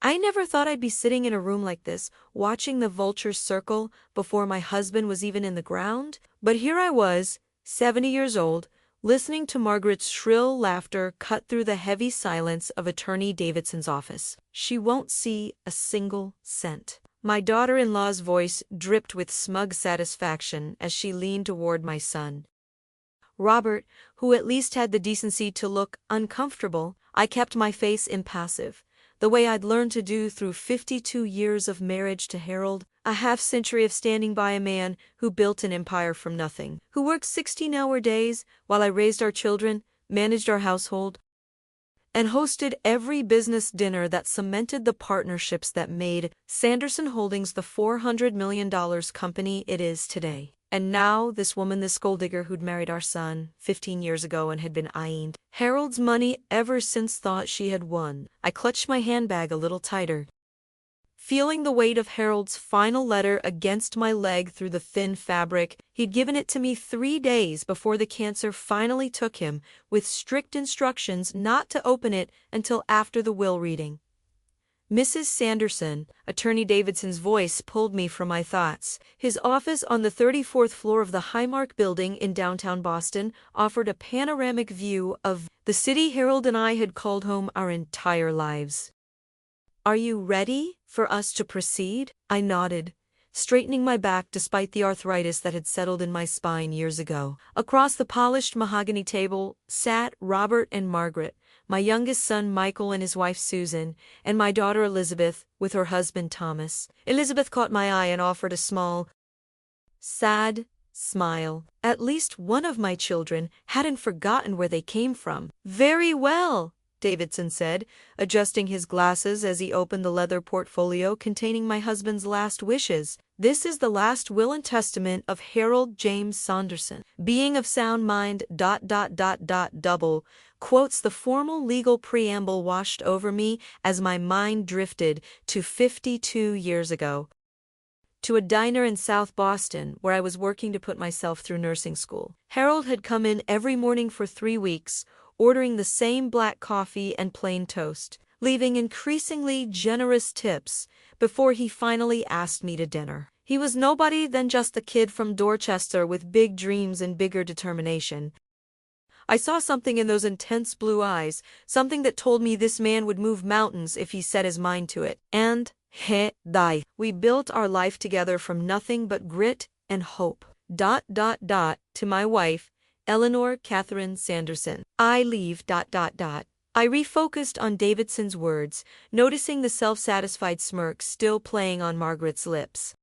I never thought I'd be sitting in a room like this, watching the vultures circle before my husband was even in the ground. But here I was, 70 years old, listening to Margaret's shrill laughter cut through the heavy silence of Attorney Davidson's office. She won't see a single cent. My daughter-in-law's voice dripped with smug satisfaction as she leaned toward my son, Robert, who at least had the decency to look uncomfortable. I kept my face impassive, the way I'd learned to do through 52 years of marriage to Harold, a half-century of standing by a man who built an empire from nothing, who worked 16-hour days while I raised our children, managed our household, and hosted every business dinner that cemented the partnerships that made Sanderson Holdings the $400 million company it is today. And now this woman, this gold digger who'd married our son 15 years ago and had been eyeing Harold's money ever since, thought she had won. I clutched my handbag a little tighter, feeling the weight of Harold's final letter against my leg through the thin fabric. He'd given it to me 3 days before the cancer finally took him, with strict instructions not to open it until after the will reading. Mrs. Sanderson, Attorney Davidson's voice pulled me from my thoughts. His office on the 34th floor of the Highmark Building in downtown Boston offered a panoramic view of the city Harold and I had called home our entire lives. "Are you ready for us to proceed?" I nodded, straightening my back despite the arthritis that had settled in my spine years ago. Across the polished mahogany table sat Robert and Margaret, my youngest son Michael and his wife Susan, and my daughter Elizabeth with her husband Thomas. Elizabeth caught my eye and offered a small, sad smile. At least one of my children hadn't forgotten where they came from. "Very well," Davidson said, adjusting his glasses as he opened the leather portfolio containing my husband's last wishes. "This is the last will and testament of Harold James Sanderson. Being of sound mind, double quotes the formal legal preamble washed over me as my mind drifted to 52 years ago, to a diner in South Boston where I was working to put myself through nursing school. Harold had come in every morning for 3 weeks, ordering the same black coffee and plain toast, leaving increasingly generous tips before he finally asked me to dinner. He was nobody than just a kid from Dorchester with big dreams and bigger determination. I saw something in those intense blue eyes, something that told me this man would move mountains if he set his mind to it. And we built our life together from nothing but grit and hope. To my wife, Eleanor Catherine Sanderson. I leave. I refocused on Davidson's words, noticing the self-satisfied smirk still playing on Margaret's lips.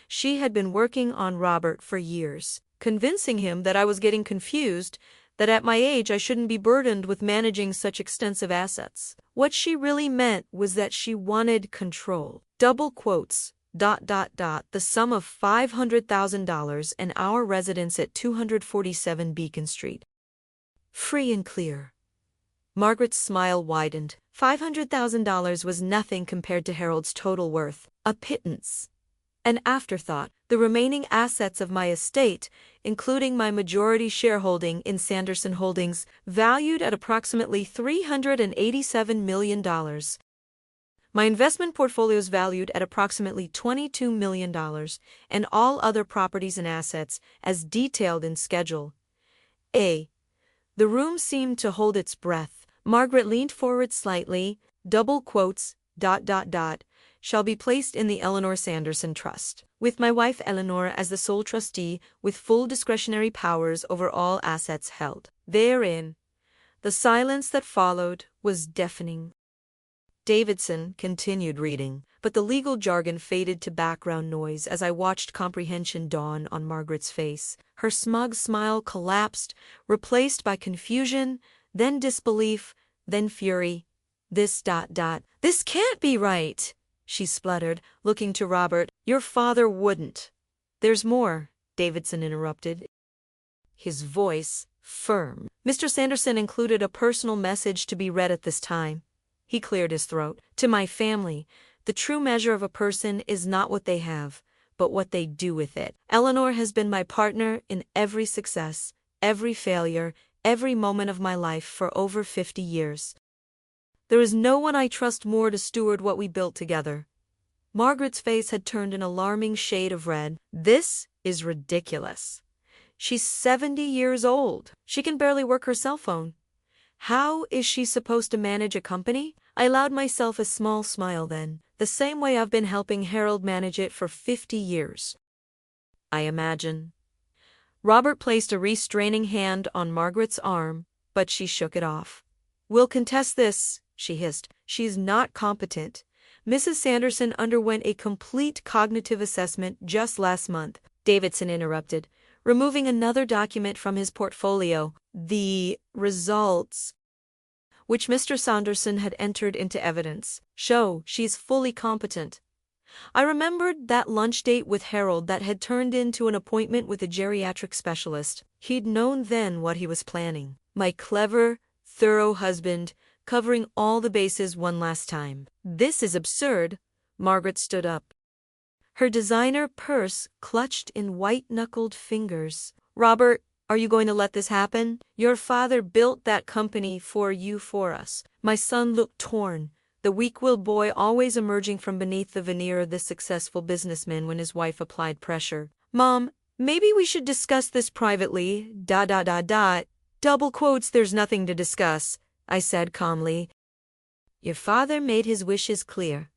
She had been working on Robert for years, convincing him that I was getting confused, that at my age I shouldn't be burdened with managing such extensive assets. What she really meant was that she wanted control. Double quotes. The sum of $500,000 and our residence at 247 Beacon Street. Free and clear. Margaret's smile widened. $500,000 was nothing compared to Harold's total worth. A pittance. An afterthought. The remaining assets of my estate, including my majority shareholding in Sanderson Holdings, valued at approximately $387 million. My investment portfolios valued at approximately $22 million, and all other properties and assets as detailed in Schedule A. The room seemed to hold its breath. Margaret leaned forward slightly. Double quotes. Shall be placed in the Eleanor Sanderson Trust, with my wife Eleanor as the sole trustee with full discretionary powers over all assets held therein. The silence that followed was deafening. Davidson continued reading, but the legal jargon faded to background noise as I watched comprehension dawn on Margaret's face. Her smug smile collapsed, replaced by confusion, then disbelief, then fury. This can't be right, she spluttered, looking to Robert. Your father wouldn't. There's more, Davidson interrupted, his voice firm. Mr. Sanderson included a personal message to be read at this time. He cleared his throat. To my family, the true measure of a person is not what they have, but what they do with it. Eleanor has been my partner in every success, every failure, every moment of my life for over 50 years. There is no one I trust more to steward what we built together. Margaret's face had turned an alarming shade of red. This is ridiculous. She's 70 years old. She can barely work her cell phone. How is she supposed to manage a company? I allowed myself a small smile then, the same way I've been helping Harold manage it for 50 years. I imagine. Robert placed a restraining hand on Margaret's arm, but she shook it off. We'll contest this, she hissed. She's not competent. Mrs. Sanderson underwent a complete cognitive assessment just last month, Davidson interrupted, removing another document from his portfolio. The results, which Mr. Sanderson had entered into evidence, show she's fully competent. I remembered that lunch date with Harold that had turned into an appointment with a geriatric specialist. He'd known then what he was planning. My clever, thorough husband, covering all the bases one last time. This is absurd. Margaret stood up, her designer purse clutched in white-knuckled fingers. Robert, are you going to let this happen? Your father built that company for us. My son looked torn, the weak-willed boy always emerging from beneath the veneer of this successful businessman when his wife applied pressure. Mom, maybe we should discuss this privately, ... Double quotes, there's nothing to discuss, I said calmly. Your father made his wishes clear.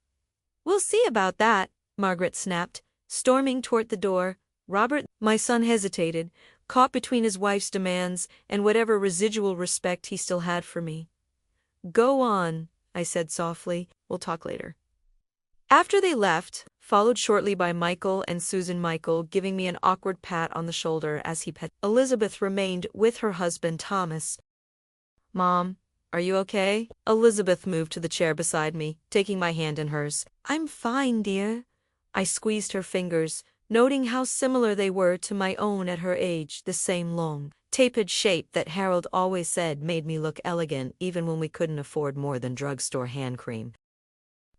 We'll see about that, Margaret snapped, storming toward the door. Robert, my son hesitated, caught between his wife's demands and whatever residual respect he still had for me. Go on, I said softly. We'll talk later. After they left, followed shortly by Michael and Susan, Michael giving me an awkward pat on the shoulder as he petted. Elizabeth remained with her husband Thomas. Mom, are you okay? Elizabeth moved to the chair beside me, taking my hand in hers. I'm fine, dear. I squeezed her fingers, noting how similar they were to my own at her age, the same long, tapered shape that Harold always said made me look elegant even when we couldn't afford more than drugstore hand cream.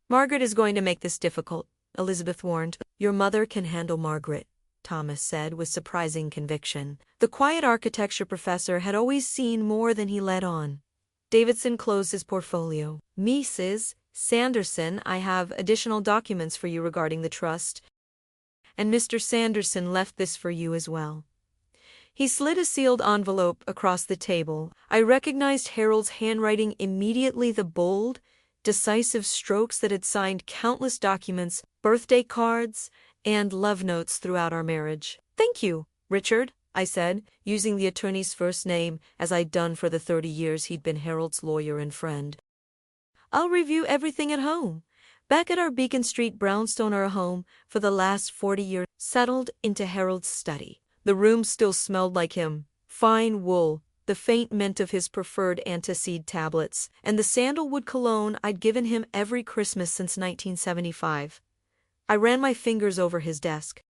Margaret is going to make this difficult, Elizabeth warned. Your mother can handle Margaret, Thomas said with surprising conviction. The quiet architecture professor had always seen more than he let on. Davidson closed his portfolio. Mrs. Sanderson, I have additional documents for you regarding the trust. And Mr. Sanderson left this for you as well. He slid a sealed envelope across the table. I recognized Harold's handwriting immediately, the bold, decisive strokes that had signed countless documents, birthday cards, and love notes throughout our marriage. Thank you, Richard, I said, using the attorney's first name as I'd done for the 30 years he'd been Harold's lawyer and friend. I'll review everything at home. Back at our Beacon Street brownstone, our home for the last 40 years, settled into Harold's study. The room still smelled like him. Fine wool, the faint mint of his preferred antacid tablets, and the sandalwood cologne I'd given him every Christmas since 1975. I ran my fingers over his desk.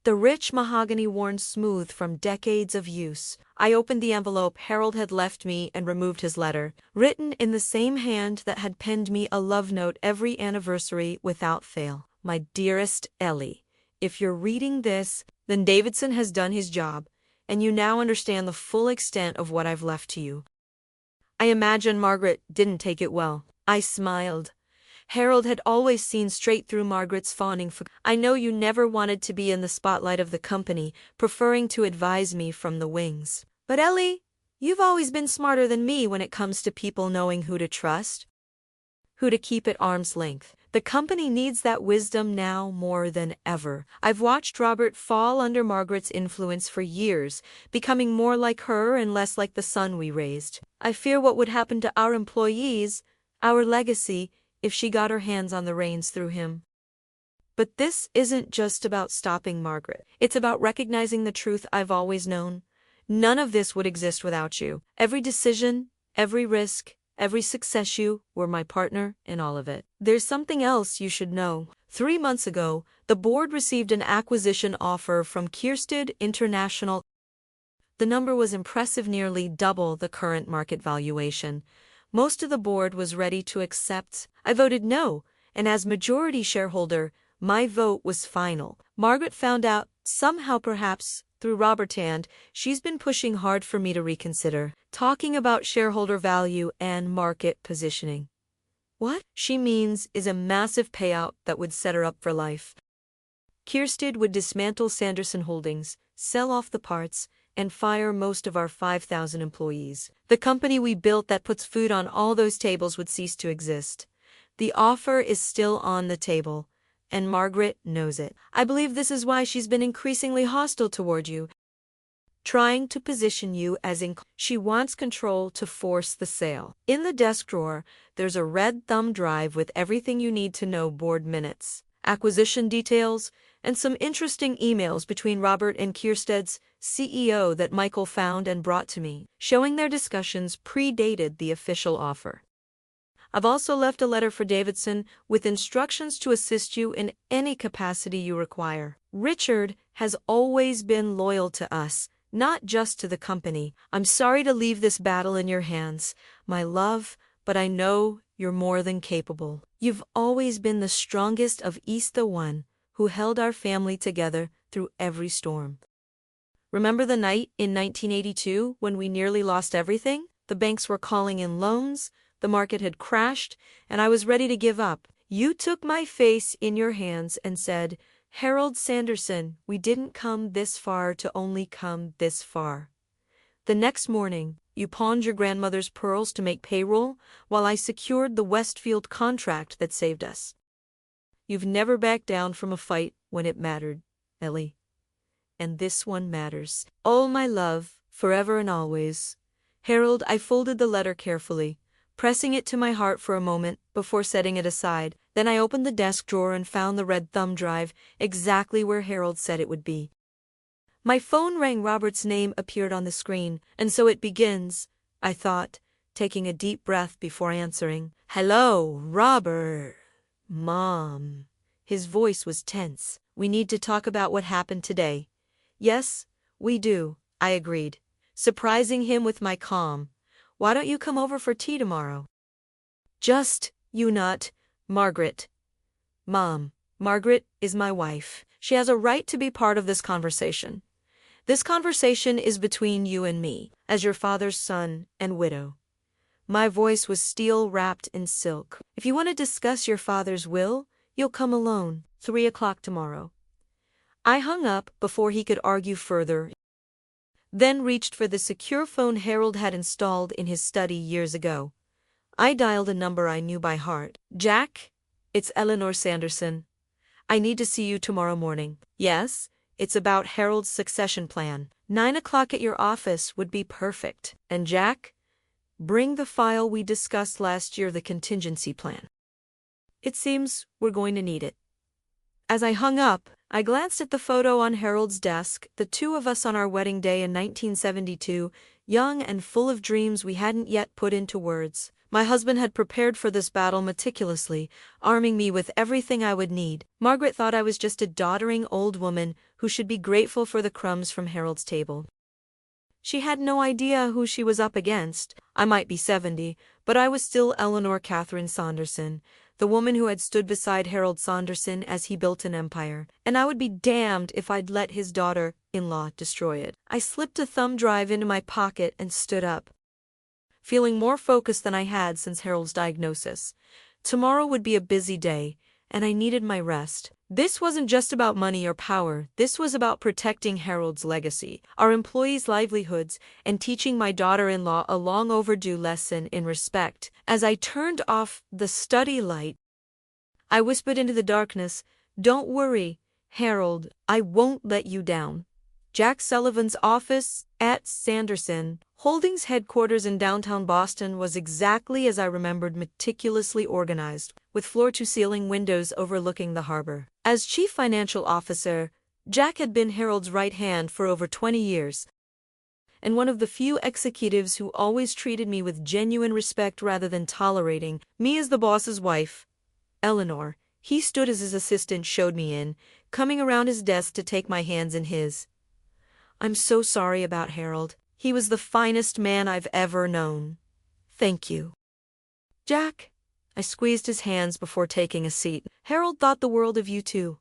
The rich mahogany worn smooth from decades of use. I opened the envelope Harold had left me and removed his letter, written in the same hand that had penned me a love note every anniversary without fail. My dearest Ellie, if you're reading this, then Davidson has done his job, and you now understand the full extent of what I've left to you. I imagine Margaret didn't take it well. I smiled. Harold had always seen straight through Margaret's fawning for. I know you never wanted to be in the spotlight of the company, preferring to advise me from the wings. But Ellie, you've always been smarter than me when it comes to people knowing who to trust, who to keep at arm's length. The company needs that wisdom now more than ever. I've watched Robert fall under Margaret's influence for years, becoming more like her and less like the son we raised. I fear what would happen to our employees, our legacy, if she got her hands on the reins through him. But this isn't just about stopping Margaret. It's about recognizing the truth I've always known. None of this would exist without you. Every decision, every risk, every success, you were my partner in all of it. There's something else you should know. 3 months ago, the board received an acquisition offer from Kiersted International. The number was impressive, nearly double the current market valuation. Most of the board was ready to accept. I voted no, and as majority shareholder, my vote was final. Margaret found out, somehow perhaps Through Robert Hand, she's been pushing hard for me to reconsider, talking about shareholder value and market positioning. What she means is a massive payout that would set her up for life. Kierstead would dismantle Sanderson Holdings, sell off the parts, and fire most of our 5,000 employees. The company we built that puts food on all those tables would cease to exist. The offer is still on the table, and Margaret knows it. I believe this is why she's been increasingly hostile toward you, trying to position you as she wants control to force the sale. In the desk drawer, there's a red thumb drive with everything you need to know: board minutes, acquisition details, and some interesting emails between Robert and Kierstead's CEO that Michael found and brought to me, showing their discussions predated the official offer. I've also left a letter for Davidson with instructions to assist you in any capacity you require. Richard has always been loyal to us, not just to the company. I'm sorry to leave this battle in your hands, my love, but I know you're more than capable. You've always been the strongest of East, the one who held our family together through every storm. Remember the night in 1982 when we nearly lost everything? The banks were calling in loans, the market had crashed, and I was ready to give up. You took my face in your hands and said, "Harold Sanderson, we didn't come this far to only come this far." The next morning, you pawned your grandmother's pearls to make payroll while I secured the Westfield contract that saved us. You've never backed down from a fight when it mattered, Ellie. And this one matters. Oh, my love, forever and always. Harold, I folded the letter carefully, pressing it to my heart for a moment before setting it aside. Then I opened the desk drawer and found the red thumb drive, exactly where Harold said it would be. My phone rang. Robert's name appeared on the screen. "And so it begins," I thought, taking a deep breath before answering. "Hello, Robert." "Mom." His voice was tense. "We need to talk about what happened today." "Yes, we do," I agreed, surprising him with my calm. "Why don't you come over for tea tomorrow?" "Just you not, Margaret." "Mom, Margaret is my wife. She has a right to be part of this conversation. This conversation is between you and me, as your father's son and widow." My voice was steel-wrapped in silk. "If you want to discuss your father's will, you'll come alone. 3 o'clock tomorrow." I hung up before he could argue further, then reached for the secure phone Harold had installed in his study years ago. I dialed a number I knew by heart. "Jack, it's Eleanor Sanderson. I need to see you tomorrow morning." "Yes, it's about Harold's succession plan. 9 o'clock at your office would be perfect. And Jack, bring the file we discussed last year, the contingency plan. It seems we're going to need it." As I hung up, I glanced at the photo on Harold's desk, the two of us on our wedding day in 1972, young and full of dreams we hadn't yet put into words. My husband had prepared for this battle meticulously, arming me with everything I would need. Margaret thought I was just a doddering old woman who should be grateful for the crumbs from Harold's table. She had no idea who she was up against. I might be 70, but I was still Eleanor Catherine Sanderson, the woman who had stood beside Harold Sanderson as he built an empire, and I would be damned if I'd let his daughter-in-law destroy it. I slipped a thumb drive into my pocket and stood up, feeling more focused than I had since Harold's diagnosis. Tomorrow would be a busy day, and I needed my rest. This wasn't just about money or power. This was about protecting Harold's legacy, our employees' livelihoods, and teaching my daughter-in-law a long overdue lesson in respect. As I turned off the study light, I whispered into the darkness, "Don't worry, Harold, I won't let you down." Jack Sullivan's office at Sanderson Holdings headquarters in downtown Boston was exactly as I remembered, meticulously organized, with floor-to-ceiling windows overlooking the harbor. As chief financial officer, Jack had been Harold's right hand for over 20 years, and one of the few executives who always treated me with genuine respect rather than tolerating me as the boss's wife. Eleanor, he stood as his assistant showed me in, coming around his desk to take my hands in his. "I'm so sorry about Harold. He was the finest man I've ever known." "Thank you, Jack." I squeezed his hands before taking a seat. "Harold thought the world of you too.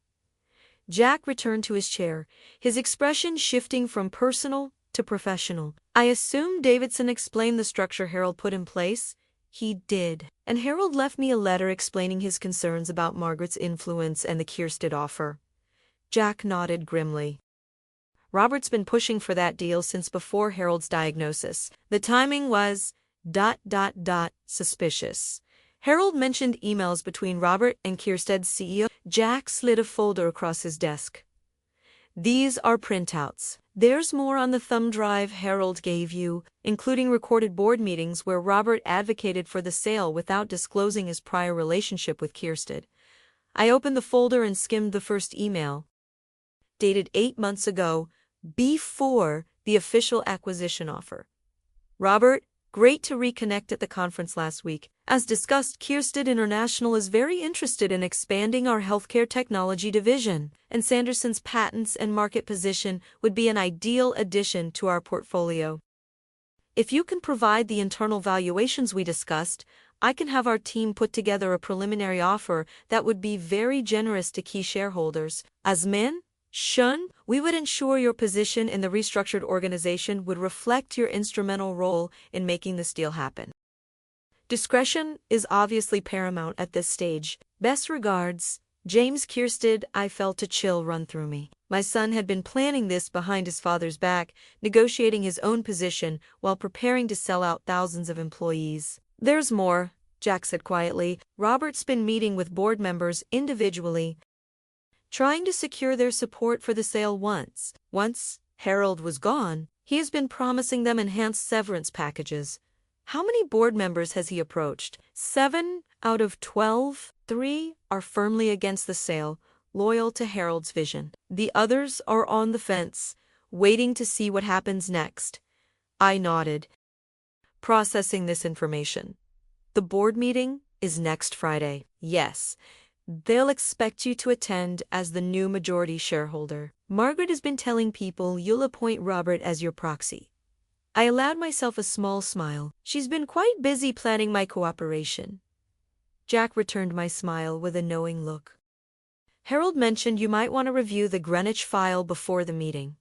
Jack returned to his chair, his expression shifting from personal to professional. I assume Davidson explained the structure Harold put in place. He did. And Harold left me a letter explaining his concerns about Margaret's influence and the Kierstead offer. Jack nodded grimly. Robert's been pushing for that deal since before Harold's diagnosis. The timing was ... suspicious. Harold mentioned emails between Robert and Kierstead's CEO. Jack slid a folder across his desk. These are printouts. There's more on the thumb drive Harold gave you, including recorded board meetings where Robert advocated for the sale without disclosing his prior relationship with Kierstead. I opened the folder and skimmed the first email. Dated 8 months ago, before the official acquisition offer. Robert, great to reconnect at the conference last week. As discussed, Kierstead International is very interested in expanding our healthcare technology division, and Sanderson's patents and market position would be an ideal addition to our portfolio. If you can provide the internal valuations we discussed, I can have our team put together a preliminary offer that would be very generous to key shareholders. As Shun, we would ensure your position in the restructured organization would reflect your instrumental role in making this deal happen. Discretion is obviously paramount at this stage. Best regards, James Kierstead. I felt a chill run through me. My son had been planning this behind his father's back, negotiating his own position while preparing to sell out thousands of employees. There's more, Jack said quietly. Robert's been meeting with board members individually, trying to secure their support for the sale. Once Harold was gone, he has been promising them enhanced severance packages. How many board members has he approached? 7 out of 12. 3 are firmly against the sale, loyal to Harold's vision. The others are on the fence, waiting to see what happens next. I nodded, processing this information. The board meeting is next Friday. Yes. They'll expect you to attend as the new majority shareholder. Margaret has been telling people you'll appoint Robert as your proxy. I allowed myself a small smile. She's been quite busy planning my cooperation. Jack returned my smile with a knowing look. Harold mentioned you might want to review the Greenwich file before the meeting.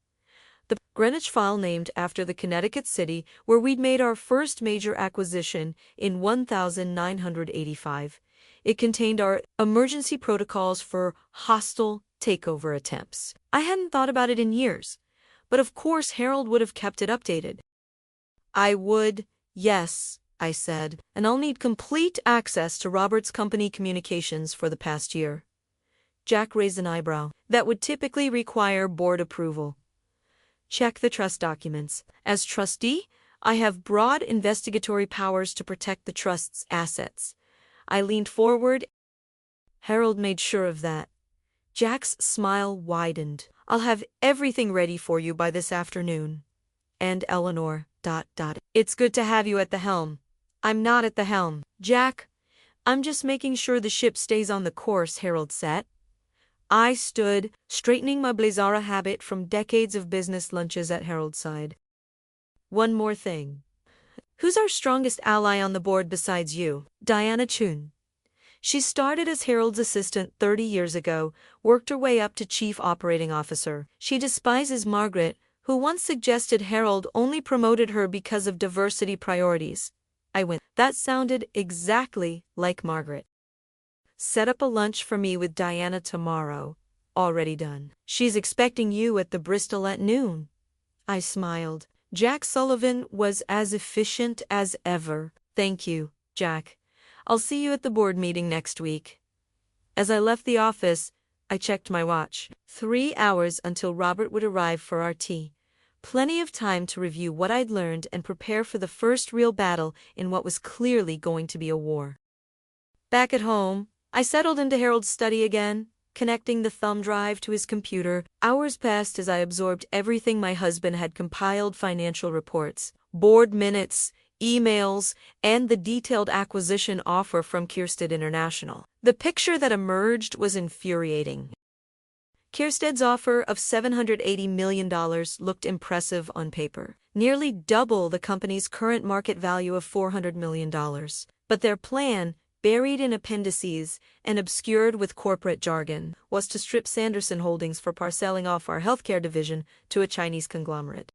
The Greenwich file, named after the Connecticut city where we'd made our first major acquisition in 1985. It contained our emergency protocols for hostile takeover attempts. I hadn't thought about it in years, but of course Harold would have kept it updated. I would, yes, I said, and I'll need complete access to Robert's company communications for the past year. Jack raised an eyebrow. That would typically require board approval. Check the trust documents. As trustee, I have broad investigatory powers to protect the trust's assets. I leaned forward. Harold made sure of that. Jack's smile widened. I'll have everything ready for you by this afternoon. And Eleanor, ... It's good to have you at the helm. I'm not at the helm, Jack. I'm just making sure the ship stays on the course Harold set. I stood, straightening my Blazara habit from decades of business lunches at Harold's side. One more thing. Who's our strongest ally on the board besides you? Diana Chun. She started as Harold's assistant 30 years ago, worked her way up to chief operating officer. She despises Margaret, who once suggested Harold only promoted her because of diversity priorities. I went. That sounded exactly like Margaret. Set up a lunch for me with Diana tomorrow. Already done. She's expecting you at the Bristol at noon. I smiled. Jack Sullivan was as efficient as ever. Thank you, Jack. I'll see you at the board meeting next week. As I left the office, I checked my watch. 3 hours until Robert would arrive for our tea. Plenty of time to review what I'd learned and prepare for the first real battle in what was clearly going to be a war. Back at home, I settled into Harold's study again, connecting the thumb drive to his computer. Hours passed as I absorbed everything my husband had compiled: financial reports, board minutes, emails, and the detailed acquisition offer from Kierstead International. The picture that emerged was infuriating. Kierstead's offer of $780 million looked impressive on paper, nearly double the company's current market value of $400 million. But their plan, buried in appendices and obscured with corporate jargon, was to strip Sanderson Holdings for parceling off our healthcare division to a Chinese conglomerate,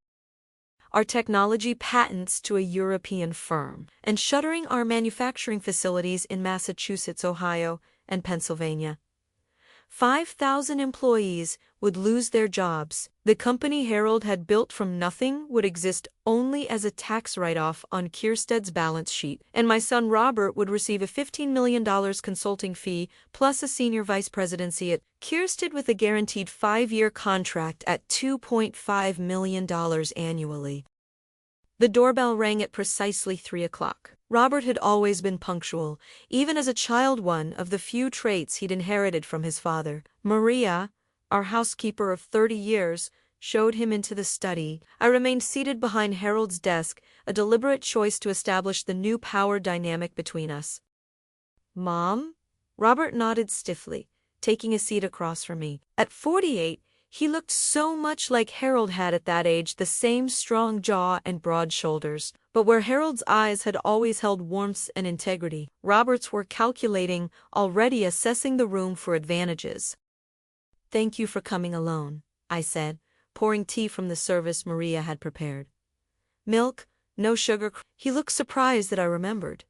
our technology patents to a European firm, and shuttering our manufacturing facilities in Massachusetts, Ohio, and Pennsylvania. 5,000 employees would lose their jobs. The company Harold had built from nothing would exist only as a tax write-off on Kiersted's balance sheet, and my son Robert would receive a $15 million consulting fee plus a senior vice presidency at Kiersted with a guaranteed 5-year contract at $2.5 million annually. The doorbell rang at precisely 3 o'clock. Robert had always been punctual, even as a child, one of the few traits he'd inherited from his father. Maria, our housekeeper of 30 years, showed him into the study. I remained seated behind Harold's desk, a deliberate choice to establish the new power dynamic between us. "Mom?" Robert nodded stiffly, taking a seat across from me. At 48, he looked so much like Harold had at that age, the same strong jaw and broad shoulders. But where Harold's eyes had always held warmth and integrity, Robert's were calculating, already assessing the room for advantages. "Thank you for coming alone," I said, pouring tea from the service Maria had prepared. "Milk, no sugar." He looked surprised that I remembered.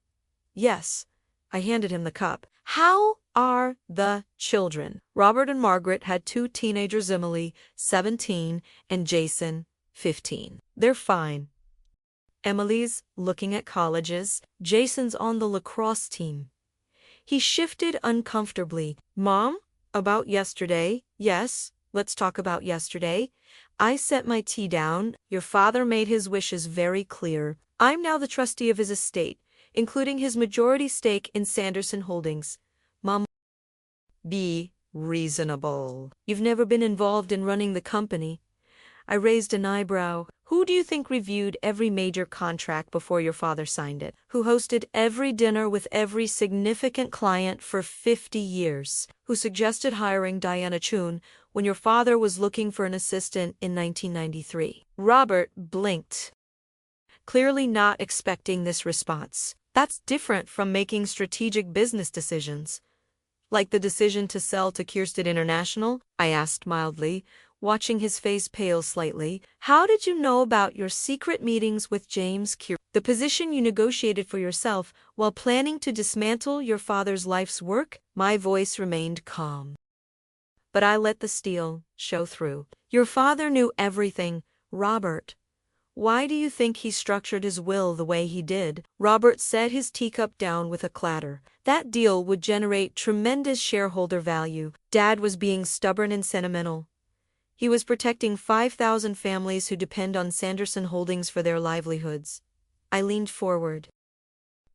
"Yes." I handed him the cup. "How are the children?" Robert and Margaret had 2 teenagers, Emily, 17, and Jason, 15. "They're fine. Emily's looking at colleges. Jason's on the lacrosse team." He shifted uncomfortably. "Mom, about yesterday?" "Yes, let's talk about yesterday." I set my tea down. "Your father made his wishes very clear. I'm now the trustee of his estate, including his majority stake in Sanderson Holdings." "Mom, be reasonable. You've never been involved in running the company." I raised an eyebrow. "Who do you think reviewed every major contract before your father signed it? Who hosted every dinner with every significant client for 50 years? Who suggested hiring Diana Chun when your father was looking for an assistant in 1993? Robert blinked, clearly not expecting this response. "That's different from making strategic business decisions." "Like the decision to sell to Kiersted International?" I asked mildly, watching his face pale slightly. "How did you know about your secret meetings with James Kiersted? The position you negotiated for yourself while planning to dismantle your father's life's work?" My voice remained calm, but I let the steel show through. "Your father knew everything, Robert. Why do you think he structured his will the way he did?" Robert set his teacup down with a clatter. "That deal would generate tremendous shareholder value." Dad was being stubborn and sentimental. He was protecting 5,000 families who depend on Sanderson Holdings for their livelihoods. I leaned forward.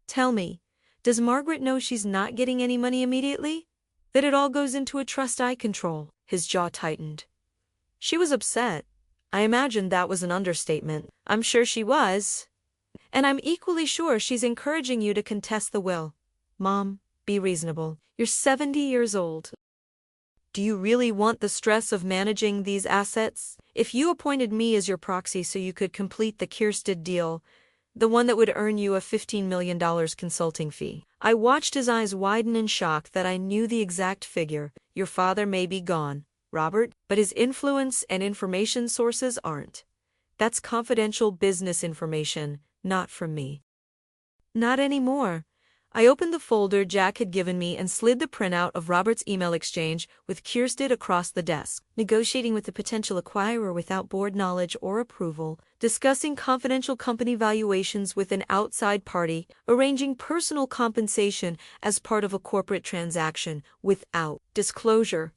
"Tell me, does Margaret know she's not getting any money immediately? That it all goes into a trust I control?" His jaw tightened. "She was upset. I imagined that was an understatement." "I'm sure she was. And I'm equally sure she's encouraging you to contest the will." "Mom, be reasonable. You're 70 years old. Do you really want the stress of managing these assets? If you appointed me as your proxy so you could complete the Kiersted deal, the one that would earn you a $15 million consulting fee." I watched his eyes widen in shock that I knew the exact figure. "Your father may be gone, Robert, but his influence and information sources aren't. That's confidential business information, not from me." "Not anymore." I opened the folder Jack had given me and slid the printout of Robert's email exchange with Kiersted across the desk. "Negotiating with the potential acquirer without board knowledge or approval, discussing confidential company valuations with an outside party, arranging personal compensation as part of a corporate transaction without disclosure."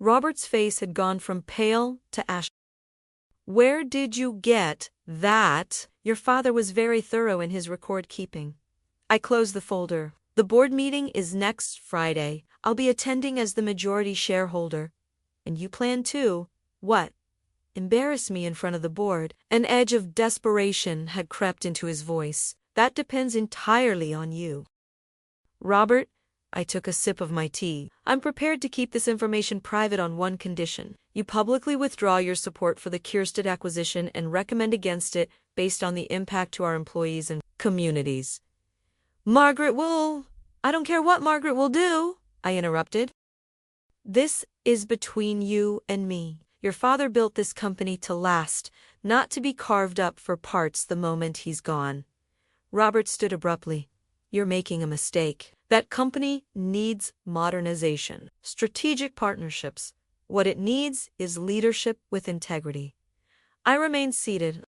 Robert's face had gone from pale to ashen. "Where did you get that?" "Your father was very thorough in his record keeping." I closed the folder. "The board meeting is next Friday. I'll be attending as the majority shareholder. And you plan to, what? Embarrass me in front of the board?" An edge of desperation had crept into his voice. "That depends entirely on you." "Robert," I took a sip of my tea, "I'm prepared to keep this information private on one condition. You publicly withdraw your support for the Kiersted acquisition and recommend against it based on the impact to our employees and communities." "Margaret will I don't care what Margaret will do, I interrupted. This is between you and me. Your father built this company to last, not to be carved up for parts the moment he's gone. Robert stood abruptly. You're making a mistake. That company needs modernization, strategic partnerships. What it needs is leadership with integrity. I remained seated,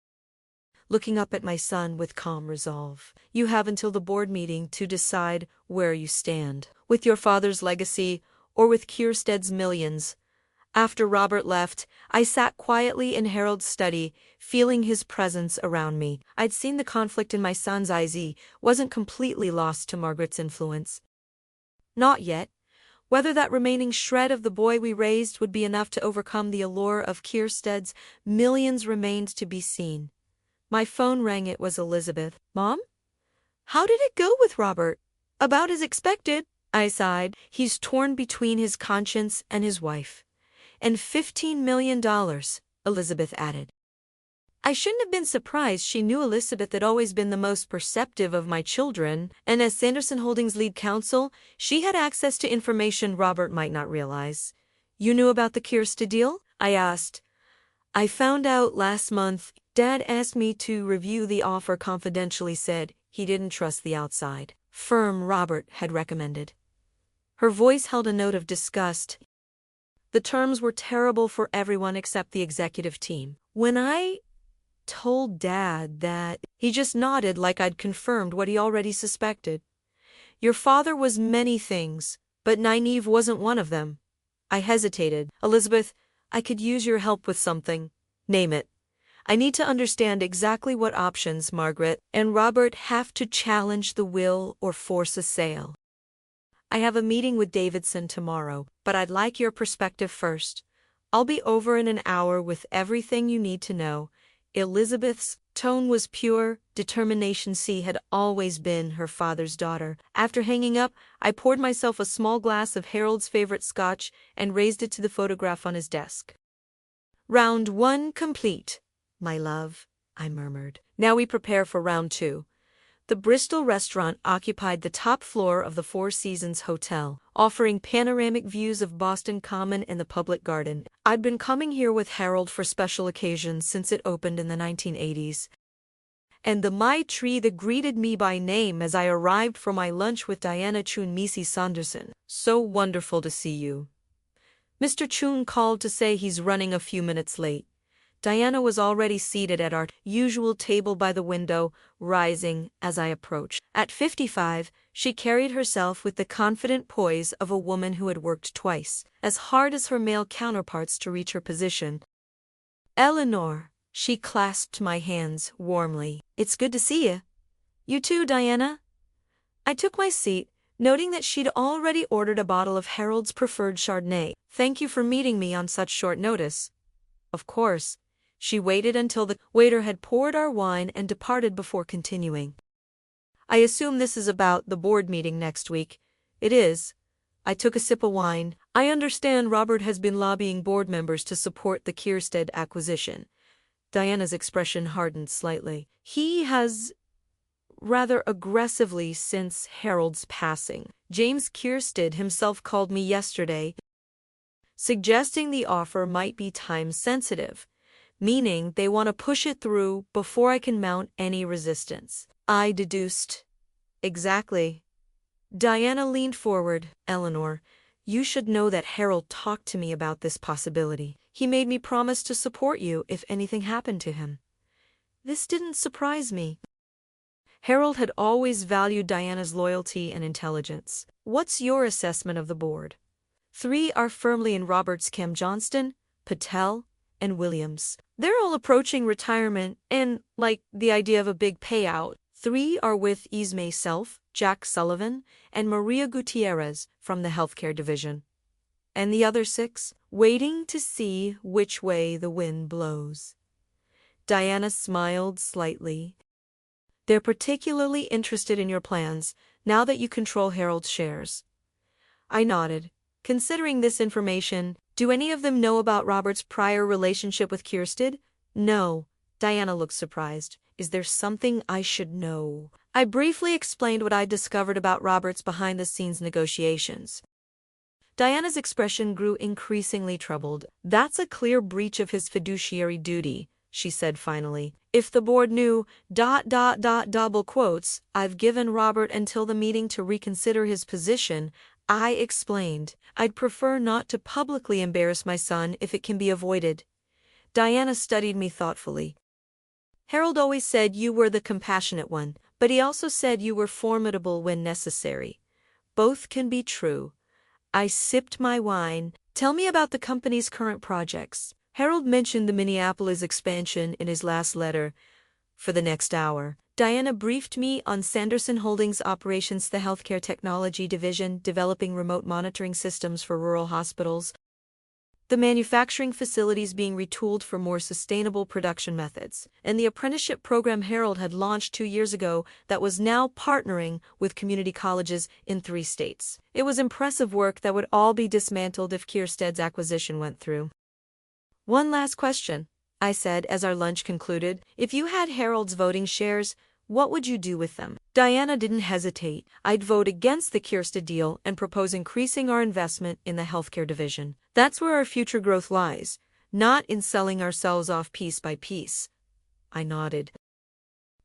looking up at my son with calm resolve. You have until the board meeting to decide where you stand, with your father's legacy or with Kiersted's millions. After Robert left, I sat quietly in Harold's study, feeling his presence around me. I'd seen the conflict in my son's eyes. He wasn't completely lost to Margaret's influence. Not yet. Whether that remaining shred of the boy we raised would be enough to overcome the allure of Kiersted's millions remained to be seen. My phone rang. It was Elizabeth. Mom? How did it go with Robert? About as expected, I sighed. He's torn between his conscience and his wife. And $15 million, Elizabeth added. I shouldn't have been surprised. She knew Elizabeth had always been the most perceptive of my children, and as Sanderson Holdings' lead counsel, she had access to information Robert might not realize. You knew about the Kiersted deal? I asked. I found out last month. Dad asked me to review the offer confidentially, said he didn't trust the outside firm Robert had recommended. Her voice held a note of disgust. The terms were terrible for everyone except the executive team. When I told Dad that, he just nodded like I'd confirmed what he already suspected. Your father was many things, but naive wasn't one of them. I hesitated. Elizabeth, I could use your help with something. Name it. I need to understand exactly what options Margaret and Robert have to challenge the will or force a sale. I have a meeting with Davidson tomorrow, but I'd like your perspective first. I'll be over in an hour with everything you need to know. Elizabeth's tone was pure determination. She had always been her father's daughter. After hanging up, I poured myself a small glass of Harold's favorite scotch and raised it to the photograph on his desk. Round 1 complete, my love, I murmured. Now we prepare for round 2. The Bristol restaurant occupied the top floor of the Four Seasons Hotel, offering panoramic views of Boston Common and the public garden. I'd been coming here with Harold for special occasions since it opened in the 1980s. And the Mai tree that greeted me by name as I arrived for my lunch with Diana Chun. Mrs. Sanderson. So wonderful to see you. Mr. Chun called to say he's running a few minutes late. Diana was already seated at our usual table by the window, rising as I approached. At 55, she carried herself with the confident poise of a woman who had worked twice as hard as her male counterparts to reach her position. Eleanor, she clasped my hands warmly. It's good to see you. You too, Diana. I took my seat, noting that she'd already ordered a bottle of Harold's preferred Chardonnay. Thank you for meeting me on such short notice. Of course. She waited until the waiter had poured our wine and departed before continuing. I assume this is about the board meeting next week. It is. I took a sip of wine. I understand Robert has been lobbying board members to support the Kiersted acquisition. Diana's expression hardened slightly. He has rather aggressively since Harold's passing. James Kiersted himself called me yesterday, suggesting the offer might be time-sensitive, meaning they want to push it through before I can mount any resistance. I deduced. Exactly. Diana leaned forward. Eleanor, you should know that Harold talked to me about this possibility. He made me promise to support you if anything happened to him. This didn't surprise me. Harold had always valued Diana's loyalty and intelligence. What's your assessment of the board? 3 are firmly in Robert's camp: Johnston, Patel, and Williams. They're all approaching retirement and like the idea of a big payout. 3 are with Ismay Self, Jack Sullivan, and Maria Gutierrez from the healthcare division. And the other 6, waiting to see which way the wind blows. Diana smiled slightly. They're particularly interested in your plans now that you control Harold's shares. I nodded. Considering this information, do any of them know about Robert's prior relationship with Kiersted? No. Diana looked surprised. Is there something I should know? I briefly explained what I'd discovered about Robert's behind-the-scenes negotiations. Diana's expression grew increasingly troubled. "That's a clear breach of his fiduciary duty," she said finally. "If the board knew, double quotes, I've given Robert until the meeting to reconsider his position," I explained. "I'd prefer not to publicly embarrass my son if it can be avoided." Diana studied me thoughtfully. "Harold always said you were the compassionate one, but he also said you were formidable when necessary. Both can be true." I sipped my wine. "Tell me about the company's current projects." Harold mentioned the Minneapolis expansion in his last letter. For the next hour, Diana briefed me on Sanderson Holdings' operations, the healthcare technology division developing remote monitoring systems for rural hospitals, the manufacturing facilities being retooled for more sustainable production methods, and the apprenticeship program Harold had launched 2 years ago that was now partnering with community colleges in 3 states. It was impressive work that would all be dismantled if Kierstead's acquisition went through. "One last question," I said as our lunch concluded. "If you had Harold's voting shares, what would you do with them?" Diana didn't hesitate. "I'd vote against the Kierstead deal and propose increasing our investment in the healthcare division. That's where our future growth lies, not in selling ourselves off piece by piece." I nodded,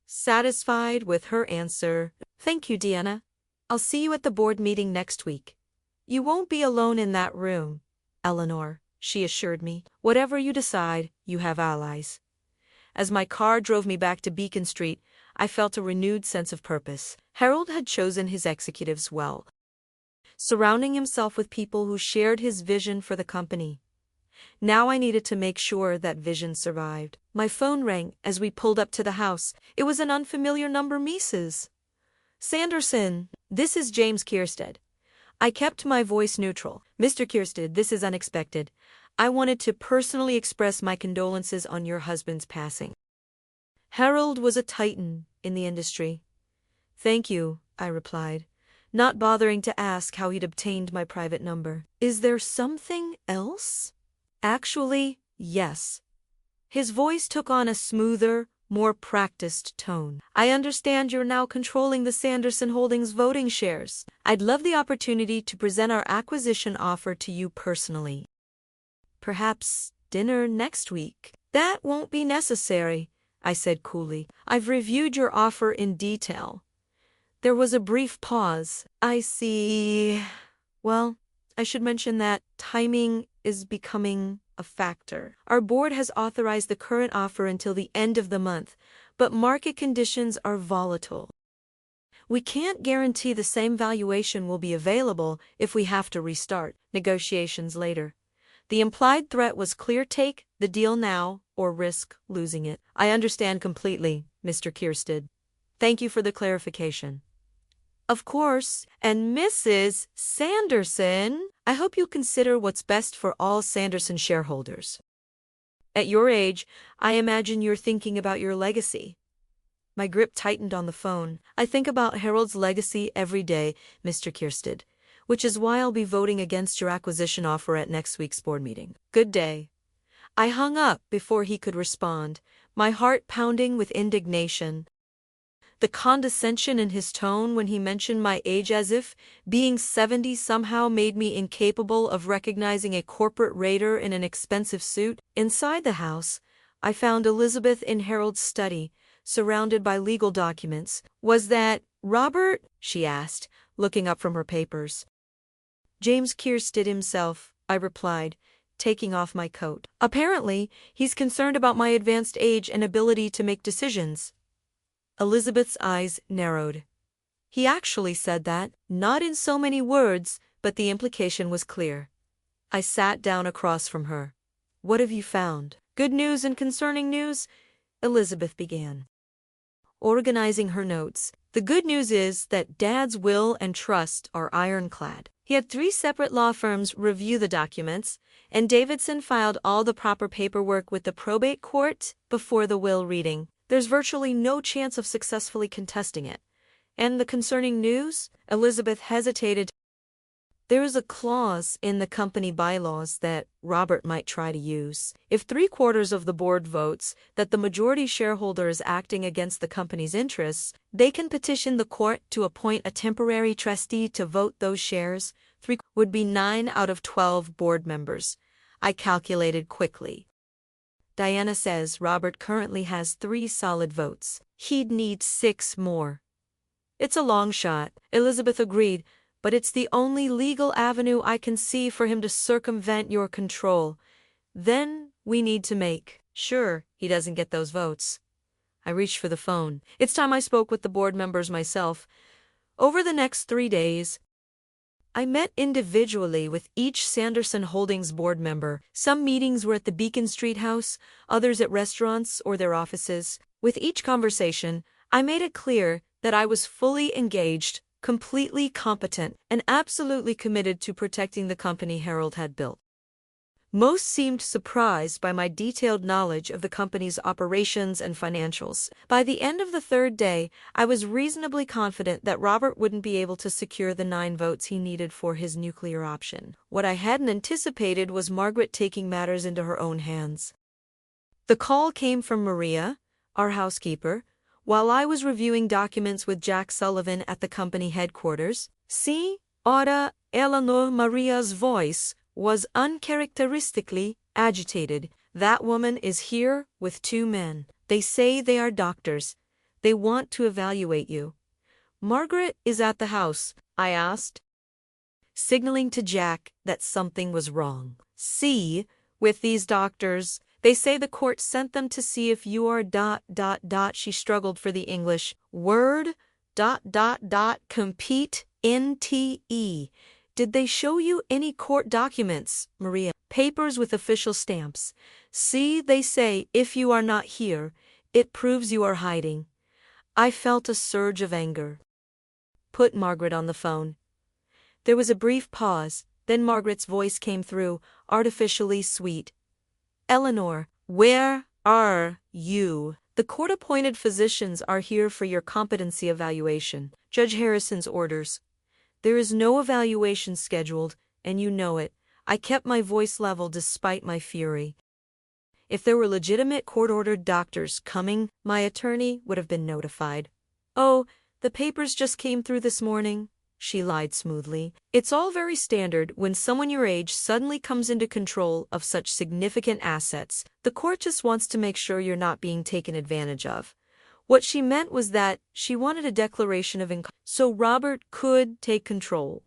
satisfied with her answer. "Thank you, Diana. I'll see you at the board meeting next week." "You won't be alone in that room, Eleanor," she assured me. "Whatever you decide, you have allies." As my car drove me back to Beacon Street, I felt a renewed sense of purpose. Harold had chosen his executives well, surrounding himself with people who shared his vision for the company. Now I needed to make sure that vision survived. My phone rang as we pulled up to the house. It was an unfamiliar number. "Mrs. Sanderson, this is James Kierstead." I kept my voice neutral. "Mr. Kierstead, this is unexpected. I wanted to personally express my condolences on your husband's passing. Harold was a titan in the industry." "Thank you," I replied, not bothering to ask how he'd obtained my private number. "Is there something else?" "Actually, yes." His voice took on a smoother, more practiced tone. "I understand you're now controlling the Sanderson Holdings voting shares. I'd love the opportunity to present our acquisition offer to you personally. Perhaps dinner next week." "That won't be necessary," I said coolly. "I've reviewed your offer in detail." There was a brief pause. "I see. Well, I should mention that timing is becoming a factor. Our board has authorized the current offer until the end of the month, but market conditions are volatile. We can't guarantee the same valuation will be available if we have to restart negotiations later." The implied threat was clear: take the deal now or risk losing it. "I understand completely, Mr. Kierstead. Thank you for the clarification." "Of course, and Mrs. Sanderson, I hope you'll consider what's best for all Sanderson shareholders. At your age, I imagine you're thinking about your legacy." My grip tightened on the phone. "I think about Harold's legacy every day, Mr. Kierstead, which is why I'll be voting against your acquisition offer at next week's board meeting. Good day." I hung up before he could respond, my heart pounding with indignation. The condescension in his tone when he mentioned my age, as if being 70 somehow made me incapable of recognizing a corporate raider in an expensive suit. Inside the house, I found Elizabeth in Harold's study, surrounded by legal documents. "Was that Robert?" she asked, looking up from her papers. "James Kierstead himself," I replied, taking off my coat. "Apparently, he's concerned about my advanced age and ability to make decisions." Elizabeth's eyes narrowed. "He actually said that, not in so many words, but the implication was clear." I sat down across from her. "What have you found?" "Good news and concerning news," Elizabeth began, organizing her notes. "The good news is that Dad's will and trust are ironclad. He had 3 separate law firms review the documents, and Davidson filed all the proper paperwork with the probate court before the will reading. There's virtually no chance of successfully contesting it. And the concerning news?" Elizabeth hesitated. There is a clause in the company bylaws that Robert might try to use. If 3/4 of the board votes that the majority shareholder is acting against the company's interests, they can petition the court to appoint a temporary trustee to vote those shares. 3 would be 9 out of 12 board members. I calculated quickly. Diana says Robert currently has 3 solid votes. He'd need 6 more. It's a long shot, Elizabeth agreed, but it's the only legal avenue I can see for him to circumvent your control. Then we need to make sure he doesn't get those votes. I reached for the phone. It's time I spoke with the board members myself. Over the next 3 days, I met individually with each Sanderson Holdings board member. Some meetings were at the Beacon Street house, others at restaurants or their offices. With each conversation, I made it clear that I was fully engaged, completely competent, and absolutely committed to protecting the company Harold had built. Most seemed surprised by my detailed knowledge of the company's operations and financials. By the end of the 3rd day, I was reasonably confident that Robert wouldn't be able to secure the 9 votes he needed for his nuclear option. What I hadn't anticipated was Margaret taking matters into her own hands. The call came from Maria, our housekeeper, while I was reviewing documents with Jack Sullivan at the company headquarters. See, ora, Eleanor Maria's voice was uncharacteristically agitated. That woman is here with 2 men. They say they are doctors. They want to evaluate you. Margaret is at the house, I asked, signaling to Jack that something was wrong. See, with these doctors, they say the court sent them to see if you are ... She struggled for the English word ... compete NTE. Did they show you any court documents, Maria? Papers with official stamps. See, they say if you are not here, it proves you are hiding. I felt a surge of anger. Put Margaret on the phone. There was a brief pause, then Margaret's voice came through, artificially sweet. Eleanor, where are you? The court-appointed physicians are here for your competency evaluation. Judge Harrison's orders. There is no evaluation scheduled, and you know it. I kept my voice level despite my fury. If there were legitimate court-ordered doctors coming, my attorney would have been notified. Oh, the papers just came through this morning, she lied smoothly. It's all very standard when someone your age suddenly comes into control of such significant assets. The court just wants to make sure you're not being taken advantage of. What she meant was that she wanted a declaration of income so Robert could take control.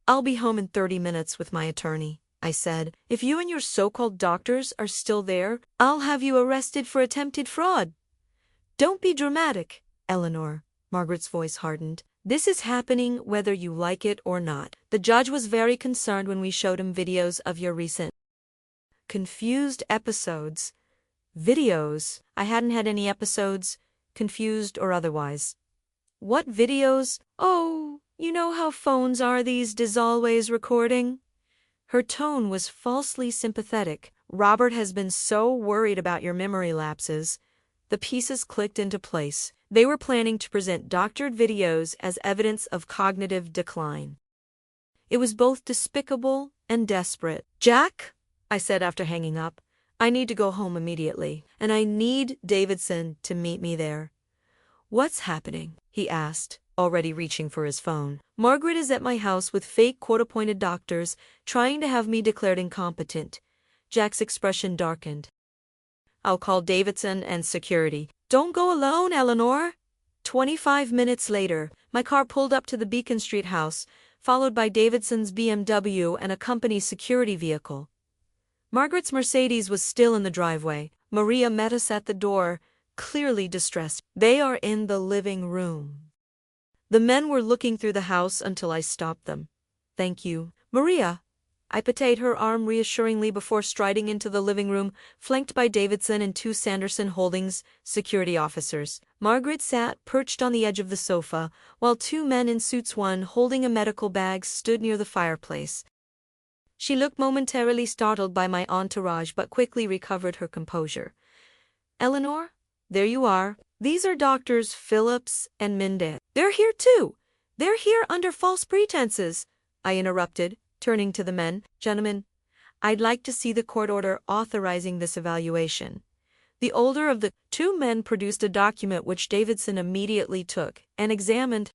I'll be home in 30 minutes with my attorney, I said. If you and your so-called doctors are still there, I'll have you arrested for attempted fraud. Don't be dramatic, Eleanor. Margaret's voice hardened. This is happening whether you like it or not. The judge was very concerned when we showed him videos of your recent confused episodes. Videos? I hadn't had any episodes, confused or otherwise. What videos? Oh, you know how phones are these days, always recording? Her tone was falsely sympathetic. Robert has been so worried about your memory lapses. The pieces clicked into place. They were planning to present doctored videos as evidence of cognitive decline. It was both despicable and desperate. Jack, I said after hanging up, I need to go home immediately, and I need Davidson to meet me there. What's happening? He asked, already reaching for his phone. Margaret is at my house with fake court-appointed doctors trying to have me declared incompetent. Jack's expression darkened. I'll call Davidson and security. Don't go alone, Eleanor. 25 minutes later, my car pulled up to the Beacon Street house, followed by Davidson's BMW and a company security vehicle. Margaret's Mercedes was still in the driveway. Maria met us at the door, clearly distressed. They are in the living room. The men were looking through the house until I stopped them. Thank you, Maria. I patted her arm reassuringly before striding into the living room, flanked by Davidson and 2 Sanderson Holdings security officers. Margaret sat perched on the edge of the sofa, while 2 men in suits, one holding a medical bag, stood near the fireplace. She looked momentarily startled by my entourage but quickly recovered her composure. Eleanor, there you are. These are Doctors Phillips and Mendez. They're here too. They're here under false pretenses. I interrupted, turning to the men. Gentlemen, I'd like to see the court order authorizing this evaluation. The older of the two men produced a document which Davidson immediately took and examined.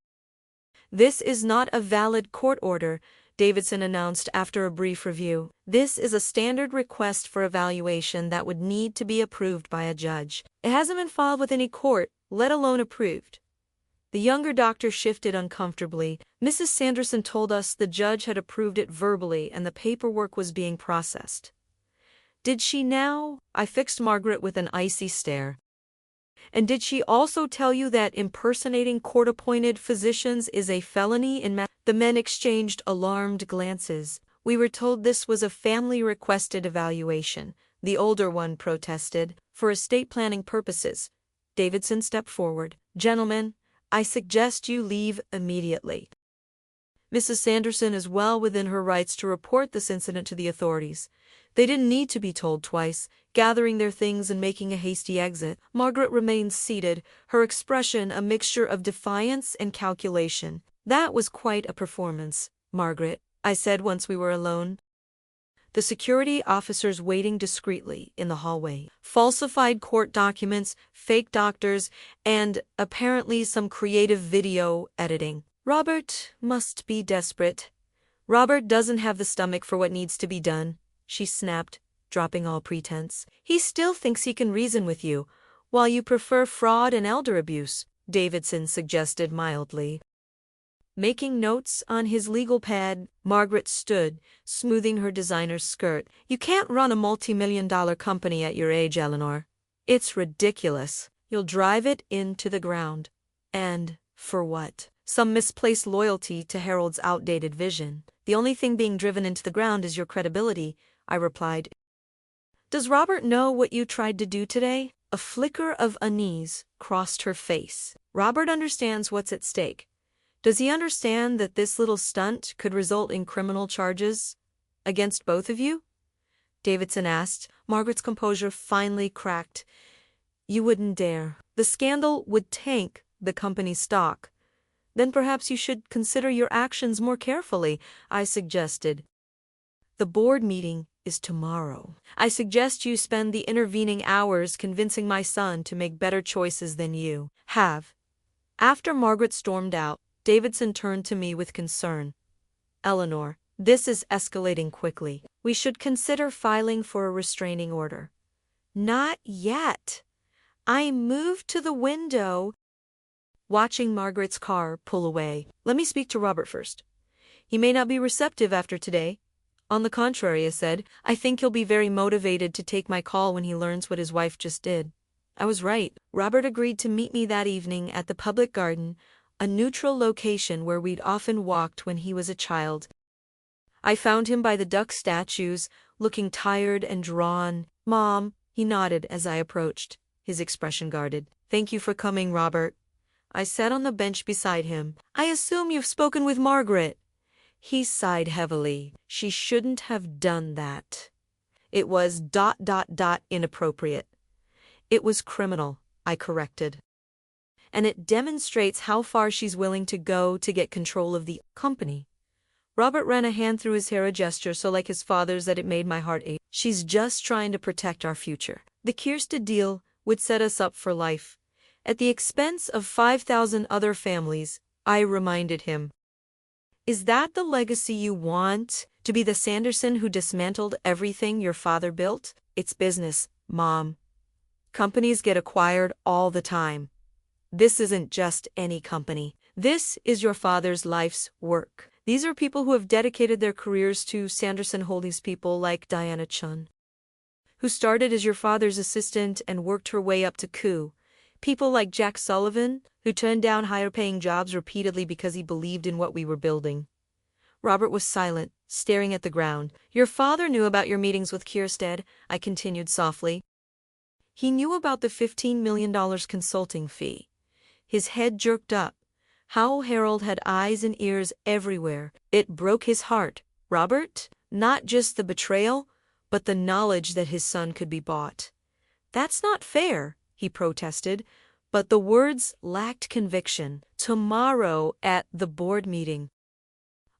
This is not a valid court order, Davidson announced after a brief review. This is a standard request for evaluation that would need to be approved by a judge. It hasn't been filed with any court, let alone approved. The younger doctor shifted uncomfortably. Mrs. Sanderson told us the judge had approved it verbally and the paperwork was being processed. Did she now? I fixed Margaret with an icy stare. And did she also tell you that impersonating court-appointed physicians is a felony in The men exchanged alarmed glances. We were told this was a family-requested evaluation, the older one protested, for estate planning purposes. Davidson stepped forward. Gentlemen, I suggest you leave immediately. Mrs. Sanderson is well within her rights to report this incident to the authorities. They didn't need to be told twice, gathering their things and making a hasty exit. Margaret remained seated, her expression a mixture of defiance and calculation. That was quite a performance, Margaret, I said once we were alone. The security officers waiting discreetly in the hallway. Falsified court documents, fake doctors, and apparently some creative video editing. Robert must be desperate. Robert doesn't have the stomach for what needs to be done, she snapped, dropping all pretense. He still thinks he can reason with you, while you prefer fraud and elder abuse, Davidson suggested mildly. Making notes on his legal pad, Margaret stood, smoothing her designer's skirt. You can't run a multi-million-dollar company at your age, Eleanor. It's ridiculous. You'll drive it into the ground. And, for what? Some misplaced loyalty to Harold's outdated vision. The only thing being driven into the ground is your credibility, I replied. Does Robert know what you tried to do today? A flicker of unease crossed her face. Robert understands what's at stake. Does he understand that this little stunt could result in criminal charges against both of you? Davidson asked. Margaret's composure finally cracked. You wouldn't dare. The scandal would tank the company's stock. Then perhaps you should consider your actions more carefully, I suggested. The board meeting is tomorrow. I suggest you spend the intervening hours convincing my son to make better choices than you have. After Margaret stormed out, Davidson turned to me with concern. Eleanor, this is escalating quickly. We should consider filing for a restraining order. Not yet. I moved to the window, watching Margaret's car pull away. Let me speak to Robert first. He may not be receptive after today. On the contrary, I said, I think he'll be very motivated to take my call when he learns what his wife just did. I was right. Robert agreed to meet me that evening at the public garden, a neutral location where we'd often walked when he was a child. I found him by the duck statues, looking tired and drawn. Mom, he nodded as I approached, his expression guarded. Thank you for coming, Robert. I sat on the bench beside him. I assume you've spoken with Margaret. He sighed heavily. She shouldn't have done that. It was ... inappropriate. It was criminal, I corrected. And it demonstrates how far she's willing to go to get control of the company. Robert ran a hand through his hair, a gesture so like his father's that it made my heart ache. She's just trying to protect our future. The Kierstead deal would set us up for life. At the expense of 5,000 other families, I reminded him. Is that the legacy you want? To be the Sanderson who dismantled everything your father built? It's business, Mom. Companies get acquired all the time. This isn't just any company. This is your father's life's work. These are people who have dedicated their careers to Sanderson Holdings, people like Diana Chun, who started as your father's assistant and worked her way up to coup. People like Jack Sullivan, who turned down higher-paying jobs repeatedly because he believed in what we were building. Robert was silent, staring at the ground. Your father knew about your meetings with Kierstead, I continued softly. He knew about the $15 million consulting fee. His head jerked up. How Harold had eyes and ears everywhere. It broke his heart. Robert, not just the betrayal, but the knowledge that his son could be bought. That's not fair, he protested, but the words lacked conviction. Tomorrow at the board meeting.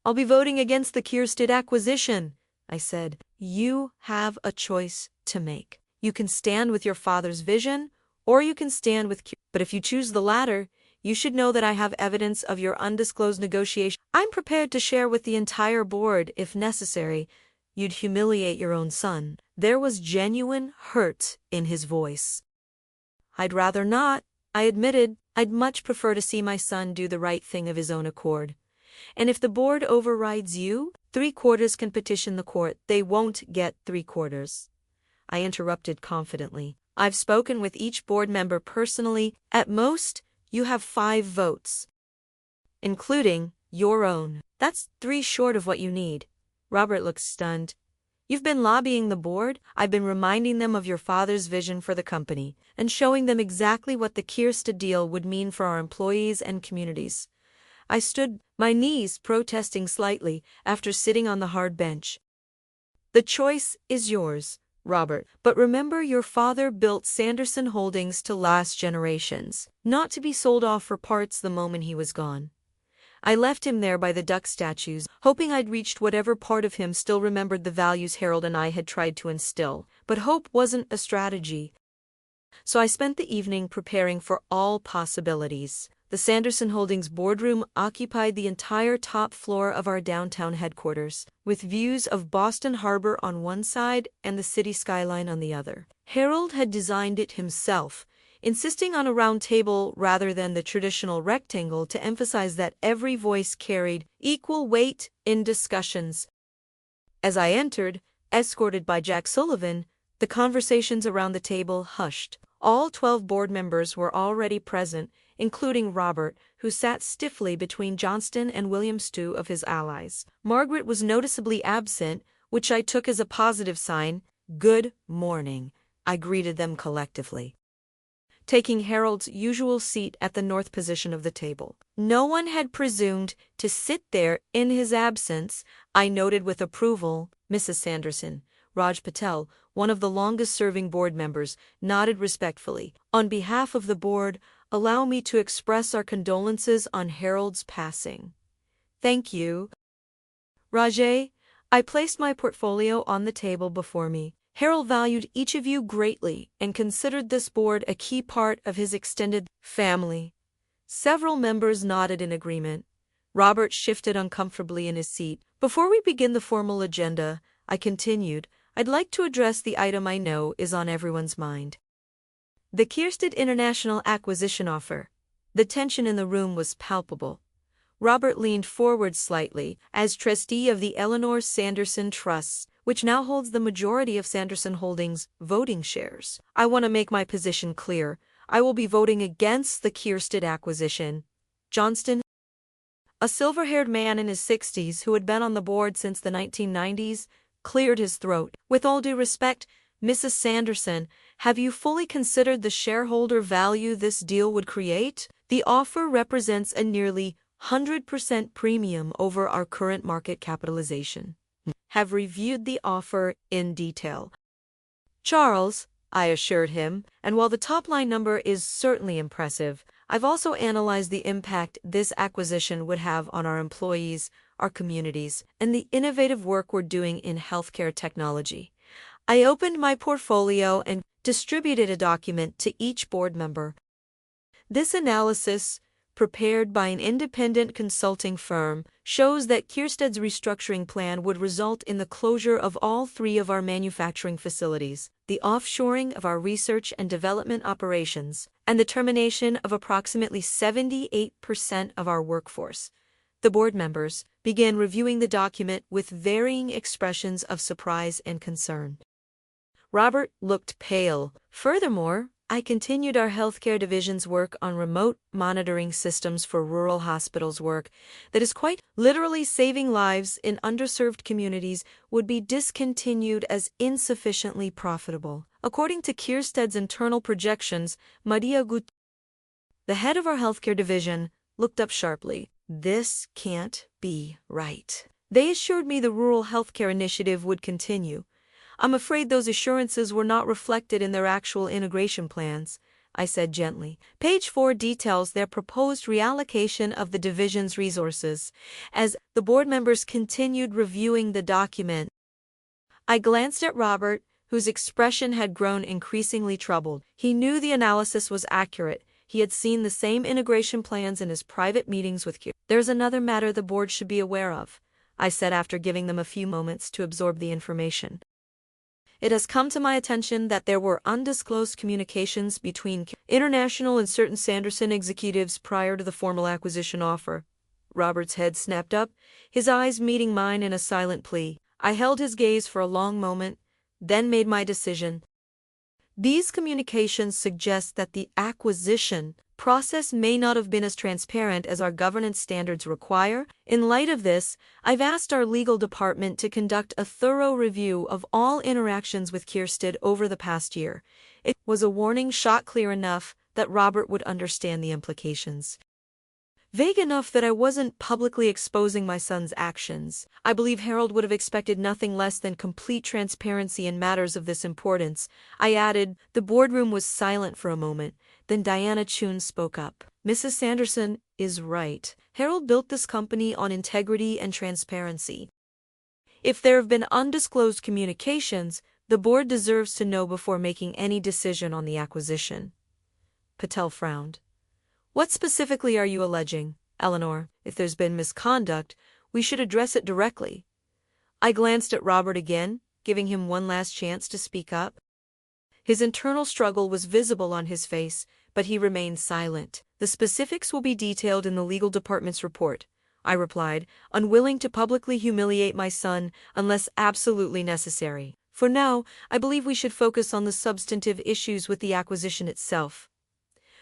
I'll be voting against the Kierstead acquisition, I said. You have a choice to make. You can stand with your father's vision, or you can stand with But if you choose the latter, you should know that I have evidence of your undisclosed negotiation. I'm prepared to share with the entire board if necessary. You'd humiliate your own son. There was genuine hurt in his voice. I'd rather not, I admitted. I'd much prefer to see my son do the right thing of his own accord. And if the board overrides you, 3/4 can petition the court. They won't get 3/4. I interrupted confidently. I've spoken with each board member personally. At most, you have 5 votes, including your own. That's 3 short of what you need. Robert looked stunned. You've been lobbying the board? I've been reminding them of your father's vision for the company and showing them exactly what the Kierstead deal would mean for our employees and communities. I stood, my knees protesting slightly after sitting on the hard bench. The choice is yours, Robert, but remember your father built Sanderson Holdings to last generations, not to be sold off for parts the moment he was gone. I left him there by the duck statues, hoping I'd reached whatever part of him still remembered the values Harold and I had tried to instill, but hope wasn't a strategy. So I spent the evening preparing for all possibilities. The Sanderson Holdings boardroom occupied the entire top floor of our downtown headquarters, with views of Boston Harbor on one side and the city skyline on the other. Harold had designed it himself, insisting on a round table rather than the traditional rectangle to emphasize that every voice carried equal weight in discussions. As I entered, escorted by Jack Sullivan, the conversations around the table hushed. All 12 board members were already present, including Robert, who sat stiffly between Johnston and Williams, 2 of his allies. Margaret was noticeably absent, which I took as a positive sign. Good morning, I greeted them collectively, taking Harold's usual seat at the north position of the table. No one had presumed to sit there in his absence, I noted with approval. Mrs. Sanderson, Raj Patel, one of the longest-serving board members, nodded respectfully. On behalf of the board, allow me to express our condolences on Harold's passing. Thank you. Rajay, I placed my portfolio on the table before me. Harold valued each of you greatly and considered this board a key part of his extended family. Several members nodded in agreement. Robert shifted uncomfortably in his seat. Before we begin the formal agenda, I continued, I'd like to address the item I know is on everyone's mind. The Kierstead International acquisition offer. The tension in the room was palpable. Robert leaned forward slightly. As trustee of the Eleanor Sanderson Trust, which now holds the majority of Sanderson Holdings' voting shares, I want to make my position clear. I will be voting against the Kierstead acquisition. Johnston, a silver-haired man in his 60s who had been on the board since the 1990s, cleared his throat. With all due respect, Mrs. Sanderson, have you fully considered the shareholder value this deal would create? The offer represents a nearly 100% premium over our current market capitalization. Have reviewed the offer in detail. Charles, I assured him, and while the top-line number is certainly impressive, I've also analyzed the impact this acquisition would have on our employees, our communities, and the innovative work we're doing in healthcare technology. I opened my portfolio and distributed a document to each board member. This analysis, prepared by an independent consulting firm, shows that Kierstead's restructuring plan would result in the closure of all 3 of our manufacturing facilities, the offshoring of our research and development operations, and the termination of approximately 78% of our workforce. The board members began reviewing the document with varying expressions of surprise and concern. Robert looked pale. Furthermore, I continued our healthcare division's work on remote monitoring systems for rural hospitals, work that is quite literally saving lives in underserved communities would be discontinued as insufficiently profitable. According to Kierstead's internal projections, Madhya Gupta, the head of our healthcare division, looked up sharply. This can't be right. They assured me the rural healthcare initiative would continue. I'm afraid those assurances were not reflected in their actual integration plans. I said gently. Page 4 details their proposed reallocation of the division's resources. As the board members continued reviewing the document, I glanced at Robert, whose expression had grown increasingly troubled. He knew the analysis was accurate. He had seen the same integration plans in his private meetings with Q. There's another matter the board should be aware of, I said after giving them a few moments to absorb the information. It has come to my attention that there were undisclosed communications between International and certain Sanderson executives prior to the formal acquisition offer. Robert's head snapped up, his eyes meeting mine in a silent plea. I held his gaze for a long moment, then made my decision. These communications suggest that the acquisition process may not have been as transparent as our governance standards require. In light of this, I've asked our legal department to conduct a thorough review of all interactions with Kiersted over the past year. It was a warning shot clear enough that Robert would understand the implications. Vague enough that I wasn't publicly exposing my son's actions. I believe Harold would have expected nothing less than complete transparency in matters of this importance. I added. The boardroom was silent for a moment. Then Diana Chun spoke up. Mrs. Sanderson is right. Harold built this company on integrity and transparency. If there have been undisclosed communications, the board deserves to know before making any decision on the acquisition. Patel frowned. What specifically are you alleging, Eleanor? If there's been misconduct, we should address it directly. I glanced at Robert again, giving him one last chance to speak up. His internal struggle was visible on his face, but he remained silent. The specifics will be detailed in the legal department's report, I replied, unwilling to publicly humiliate my son unless absolutely necessary. For now, I believe we should focus on the substantive issues with the acquisition itself.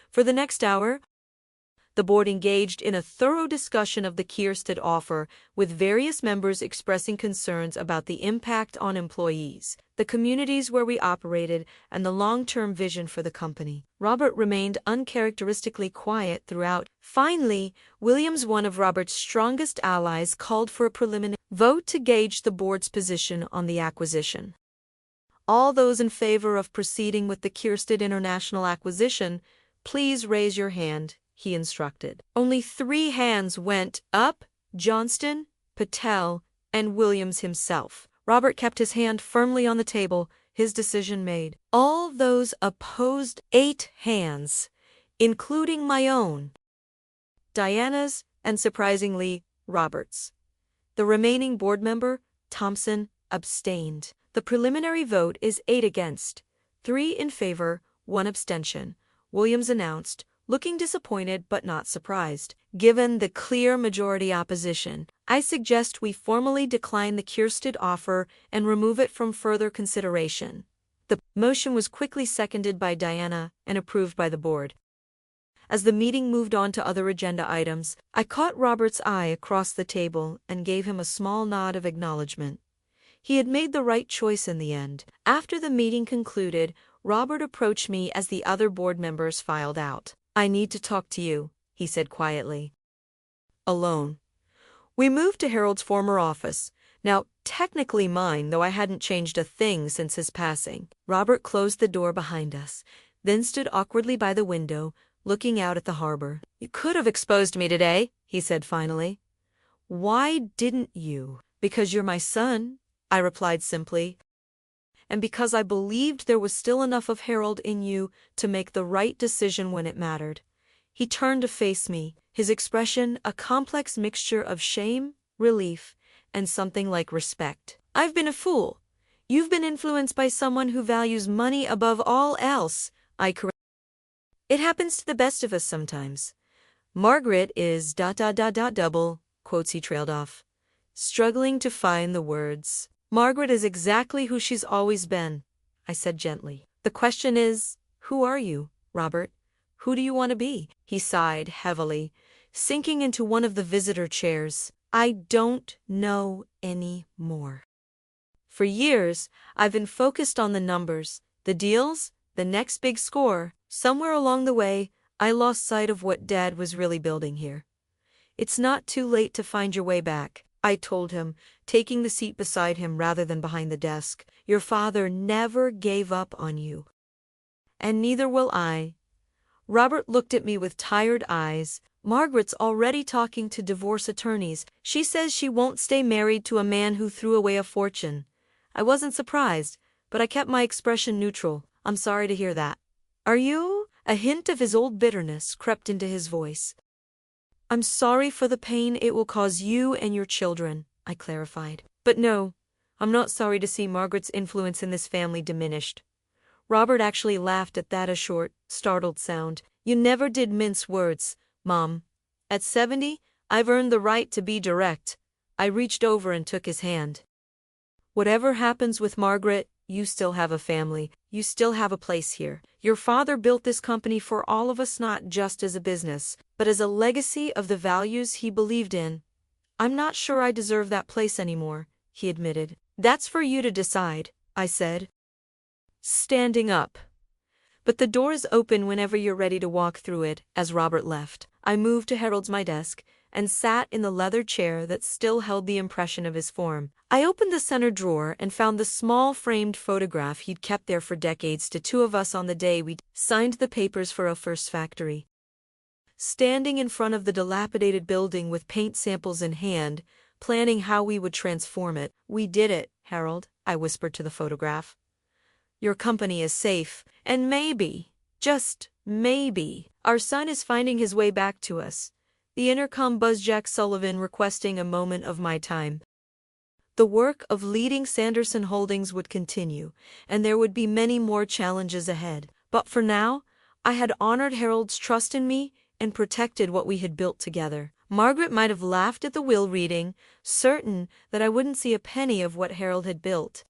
For the next hour, the board engaged in a thorough discussion of the Kiersted offer, with various members expressing concerns about the impact on employees, the communities where we operated, and the long-term vision for the company. Robert remained uncharacteristically quiet throughout. Finally, Williams, one of Robert's strongest allies, called for a preliminary vote to gauge the board's position on the acquisition. All those in favor of proceeding with the Kiersted International acquisition, please raise your hand, he instructed. Only 3 hands went up: Johnston, Patel, and Williams himself. Robert kept his hand firmly on the table, his decision made. All those opposed: 8 hands, including my own, Diana's, and surprisingly, Robert's. The remaining board member, Thompson, abstained. The preliminary vote is 8 against, 3 in favor, 1 abstention, Williams announced, looking disappointed but not surprised. Given the clear majority opposition, I suggest we formally decline the Kiersted offer and remove it from further consideration. The motion was quickly seconded by Diana and approved by the board. As the meeting moved on to other agenda items, I caught Robert's eye across the table and gave him a small nod of acknowledgement. He had made the right choice in the end. After the meeting concluded, Robert approached me as the other board members filed out. I need to talk to you, he said quietly. Alone. We moved to Harold's former office, now technically mine, though I hadn't changed a thing since his passing. Robert closed the door behind us, then stood awkwardly by the window, looking out at the harbor. You could have exposed me today, he said finally. Why didn't you? Because you're my son, I replied simply. And because I believed there was still enough of Harold in you to make the right decision when it mattered. He turned to face me, his expression a complex mixture of shame, relief, and something like respect. I've been a fool. You've been influenced by someone who values money above all else, I corrected. It happens to the best of us sometimes. Margaret is ... double, quotes he trailed off, struggling to find the words. Margaret is exactly who she's always been, I said gently. The question is, who are you, Robert? Who do you want to be? He sighed heavily, sinking into one of the visitor chairs. I don't know any more. For years, I've been focused on the numbers, the deals, the next big score. Somewhere along the way, I lost sight of what Dad was really building here. It's not too late to find your way back, I told him, taking the seat beside him rather than behind the desk. Your father never gave up on you. And neither will I. Robert looked at me with tired eyes. Margaret's already talking to divorce attorneys. She says she won't stay married to a man who threw away a fortune. I wasn't surprised, but I kept my expression neutral. I'm sorry to hear that. Are you? A hint of his old bitterness crept into his voice. I'm sorry for the pain it will cause you and your children, I clarified. But no, I'm not sorry to see Margaret's influence in this family diminished. Robert actually laughed at that, a short, startled sound. You never did mince words, Mom. At 70, I've earned the right to be direct. I reached over and took his hand. Whatever happens with Margaret, you still have a family. You still have a place here. Your father built this company for all of us, not just as a business, but as a legacy of the values he believed in. I'm not sure I deserve that place anymore, he admitted. That's for you to decide, I said, standing up. But the door is open whenever you're ready to walk through it. As Robert left, I moved to Harold's my desk and sat in the leather chair that still held the impression of his form. I opened the center drawer and found the small framed photograph he'd kept there for decades, to two of us on the day we signed the papers for our first factory. Standing in front of the dilapidated building with paint samples in hand, planning how we would transform it. We did it, Harold, I whispered to the photograph. Your company is safe, and maybe, just maybe, our son is finding his way back to us. The intercom buzzed, Jack Sullivan requesting a moment of my time. The work of leading Sanderson Holdings would continue, and there would be many more challenges ahead. But for now, I had honored Harold's trust in me and protected what we had built together. Margaret might have laughed at the will reading, certain that I wouldn't see a penny of what Harold had built.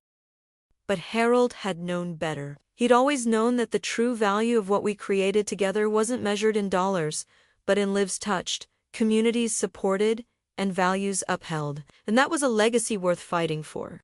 But Harold had known better. He'd always known that the true value of what we created together wasn't measured in dollars, but in lives touched, communities supported, and values upheld. And that was a legacy worth fighting for.